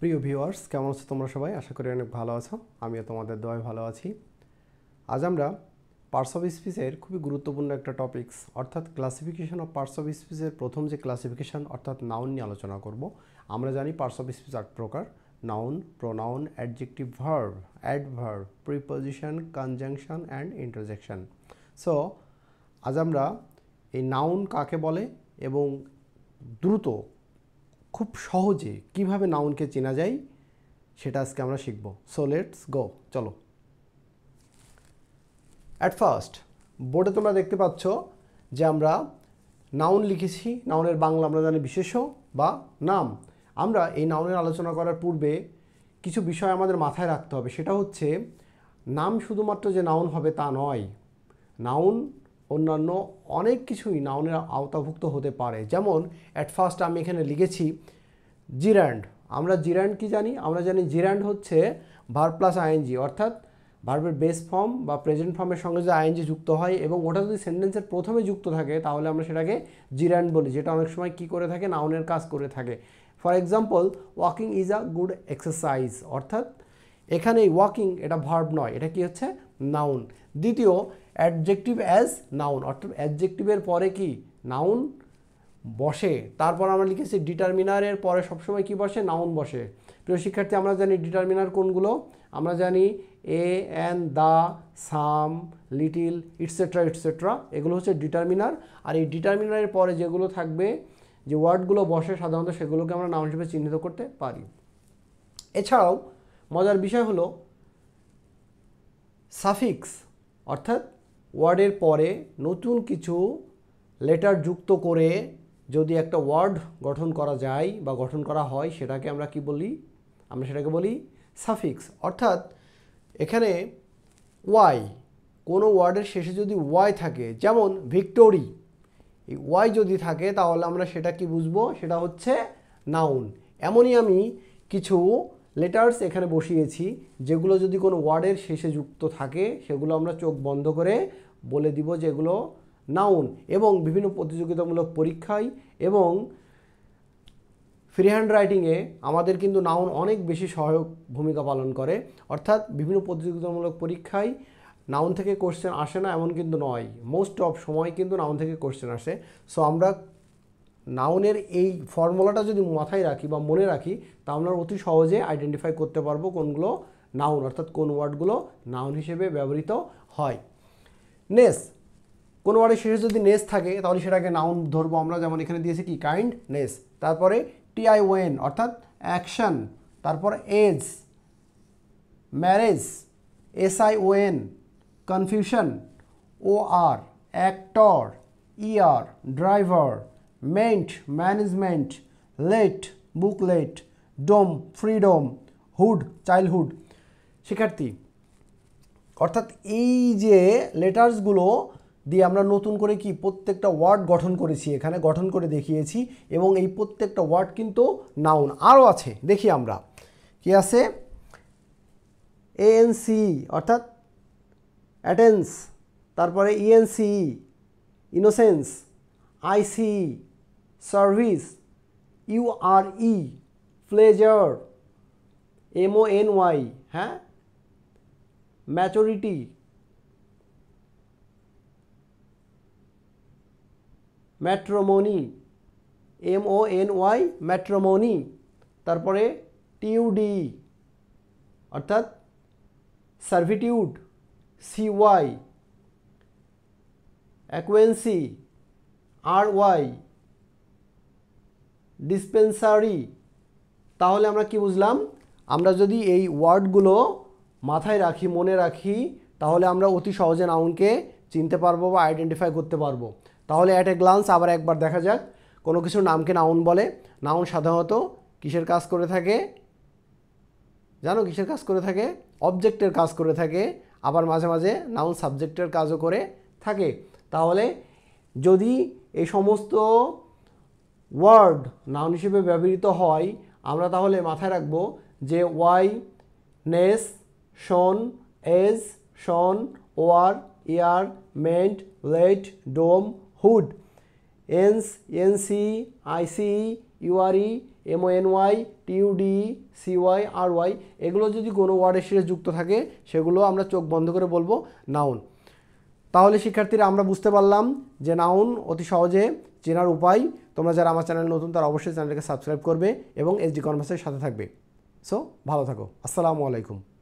প্রিয় ভিউয়ার্স, কেমন আছো তোমরা সবাই? আশা করি অনেক ভালো আছো। আমিও তোমাদের দোয়ায় ভালো আছি। আজ আমরা পার্টস অফ স্পিচের খুবই গুরুত্বপূর্ণ একটা টপিকস অর্থাৎ ক্লাসিফিকেশন অফ পার্টস অফ স্পিচের প্রথম যে ক্লাসিফিকেশন অর্থাৎ নাউন নিয়ে আলোচনা করব। আমরা জানি পার্টস অফ স্পিচ 8 প্রকার: noun, pronoun, adjective, verb, adverb, preposition, conjunction and interjection. So আজ আমরা এই নাউন কাকে বলে এবং দ্রুত খুব সহজে কিভাবে নাউনকে চেনা যায় সেটা আজকে আমরা শিখব। সো লেটস গো, চলো। অ্যাট ফার্স্ট বোর্ডে তোমরা দেখতে পাচ্ছ যে আমরা নাউন লিখেছি। নাউনের বাংলা আমরা জানি বিশেষ্য বা নাম। আমরা এই নাউনের আলোচনা করার পূর্বে কিছু বিষয় আমাদের মাথায় রাখতে হবে। সেটা হচ্ছে নাম শুধুমাত্র যে নাউন হবে তা নয়, নাউন অন্যান্য অনেক কিছুই নাউনের আওতাভুক্ত হতে পারে। যেমন অ্যাট ফার্স্ট আমি এখানে লিখেছি জিরান্ড। আমরা জিরান্ড কি জানি? আমরা জানি জিরান্ড হচ্ছে ভার্ব প্লাস আইএনজি, অর্থাৎ ভার্বের বেস ফর্ম বা প্রেজেন্ট ফর্মের সঙ্গে যে আইএনজি যুক্ত হয় এবং ওটা যদি সেন্টেন্সের প্রথমে যুক্ত থাকে তাহলে আমরা সেটাকে জিরান্ড বলি, যেটা অনেক সময় কী করে থাকে, নাউনের কাজ করে থাকে। For example, walking is a good exercise, অর্থাৎ এখানে ওয়াকিং এটা ভার্ব নয়, এটা কি হচ্ছে নাউন। দ্বিতীয়, অ্যাডজেক্টিভ অ্যাজ নাউন, অর্থাৎ অ্যাডজেক্টিভের পরে কি নাউন বসে। তারপর আমরা লিখেছি ডিটারমিনারের পরে সবসময় কি বসে? নাউন বসে। প্রিয় শিক্ষার্থী, আমরা জানি ডিটারমিনার কোনগুলো? আমরা জানি a, an, the, some, little, etcetera etcetera, এগুলো হচ্ছে ডিটারমিনার। আর এই ডিটারমিনারের পরে যেগুলো থাকবে, যে ওয়ার্ডগুলো বসে সাধারণত, সেগুলোকে আমরা নাউন হিসেবে চিহ্নিত করতে পারি। এছাড়াও মজার বিষয় হলো সাফিক্স, অর্থাৎ ওয়ার্ডের পরে নতুন কিছু লেটার যুক্ত করে যদি একটা ওয়ার্ড গঠন করা যায় বা গঠন করা হয়, সেটাকে আমরা কি বলি? আমরা সেটাকে বলি সাফিক্স। অর্থাৎ এখানে ওয়াই, কোনো ওয়ার্ডের শেষে যদি ওয়াই থাকে, যেমন ভিক্টোরি, এই ওয়াই যদি থাকে তাহলে আমরা সেটা কি বুঝবো? সেটা হচ্ছে নাউন। এমনই আমি কিছু লেটার্স এখানে বসিয়েছি, যেগুলো যদি কোনো ওয়ার্ডের শেষে যুক্ত থাকে সেগুলো আমরা চোখ বন্ধ করে বলে দিব যে এগুলো নাউন। এবং বিভিন্ন প্রতিযোগিতামূলক পরীক্ষায় এবং ফ্রি হ্যান্ড রাইটিংয়ে আমাদের কিন্তু নাউন অনেক বেশি সহায়ক ভূমিকা পালন করে। অর্থাৎ বিভিন্ন প্রতিযোগিতামূলক পরীক্ষায় নাউন থেকে কোশ্চেন আসে না এমন কিন্তু নয়, মোস্ট অফ সময় কিন্তু নাউন থেকে কোশ্চেন আসে। সো আমরা নাউনের এই ফর্মুলাটা যদি মাথায় রাখি বা মনে রাখি, তা আমরা অতি সহজে আইডেন্টিফাই করতে পারবো কোনগুলো নাউন, অর্থাৎ কোন ওয়ার্ডগুলো নাউন হিসেবে ব্যবহৃত হয়। নেস, কোনো ওয়ার্ডের শেষে যদি নেস থাকে তাহলে সেটাকে নাউন ধরবো আমরা। যেমন এখানে দিয়েছে কি কাইন্ডনেস। তারপরে টিআইওএন অর্থাৎ অ্যাকশন। তারপর age, marriage, SION, confusion, OR, actor, ER, driver, ment, management, let, booklet, dom, freedom, hood, childhood. শিক্ষার্থী, অর্থাৎ এই যে লেটার্সগুলো দিয়ে আমরা নতুন করে কি প্রত্যেকটা ওয়ার্ড গঠন করেছি, এখানে গঠন করে দেখিয়েছি, এবং এই প্রত্যেকটা ওয়ার্ড কিন্তু নাউন। আরও আছে, দেখি আমরা কি আছে। এএনসি অর্থাৎ অ্যাটেন্স, তারপরে ইএনসি ইনোসেন্স, আইসি সার্ভিস, ইউআরই প্লেজার, এমওএনওয়াই হ্যাঁ ম্যাচুরিটি, ম্যাট্রোমনি, এমওএনওয়াই ম্যাট্রোমনি। তারপরে টিউডি অর্থাৎ সার্ভিটিউড, সিওয়াই, অ্যাকুয়েন্সি, আরওয়াই, ডিসপেন্সারি। তাহলে আমরা কি বুঝলাম? আমরা যদি এই ওয়ার্ডগুলো মাথায় রাখি, মনে রাখি, তাহলে আমরা অতি সহজে নাউনকে চিনতে পারবো বা আইডেন্টিফাই করতে পারবো। তাহলে অ্যাট এ গ্লান্স আবার একবার দেখা যাক, কোনো কিছুর নামকে নাউন বলে। নাউন সাধারণত কিসের কাজ করে থাকে? জানো কিসের কাজ করে থাকে? অবজেক্টের কাজ করে থাকে। আবার মাঝে মাঝে নাউন সাবজেক্টের কাজও করে থাকে। তাহলে যদি এই সমস্ত ওয়ার্ড নাউন হিসেবে ব্যবহৃত হয়, আমরা তাহলে মাথায় রাখবো যে ওয়াই, নেস, শন, এজ, শন, ওয়ার, ইয়ার, মেন্ট, লেট, ডোম, হুড, এন্স, এনসি, আইসি, ইউআরই, এমওএনওয়াই, টিইউডি, সিওয়াই, আরওয়াই, এগুলো যদি কোনো ওয়ার্ডের সাথে যুক্ত থাকে সেগুলো আমরা চোখ বন্ধ করে বলবো নাউন। তাহলে শিক্ষার্থীরা আমরা বুঝতে পারলাম যে নাউন অতি সহজে চেনার উপায়। তোমরা যারা আমার চ্যানেল নতুন তারা অবশ্যই চ্যানেলকে সাবস্ক্রাইব করবে এবং এসডি কনভার্সের সাথে থাকবে। সো ভালো থাকো। আসসালামু আলাইকুম।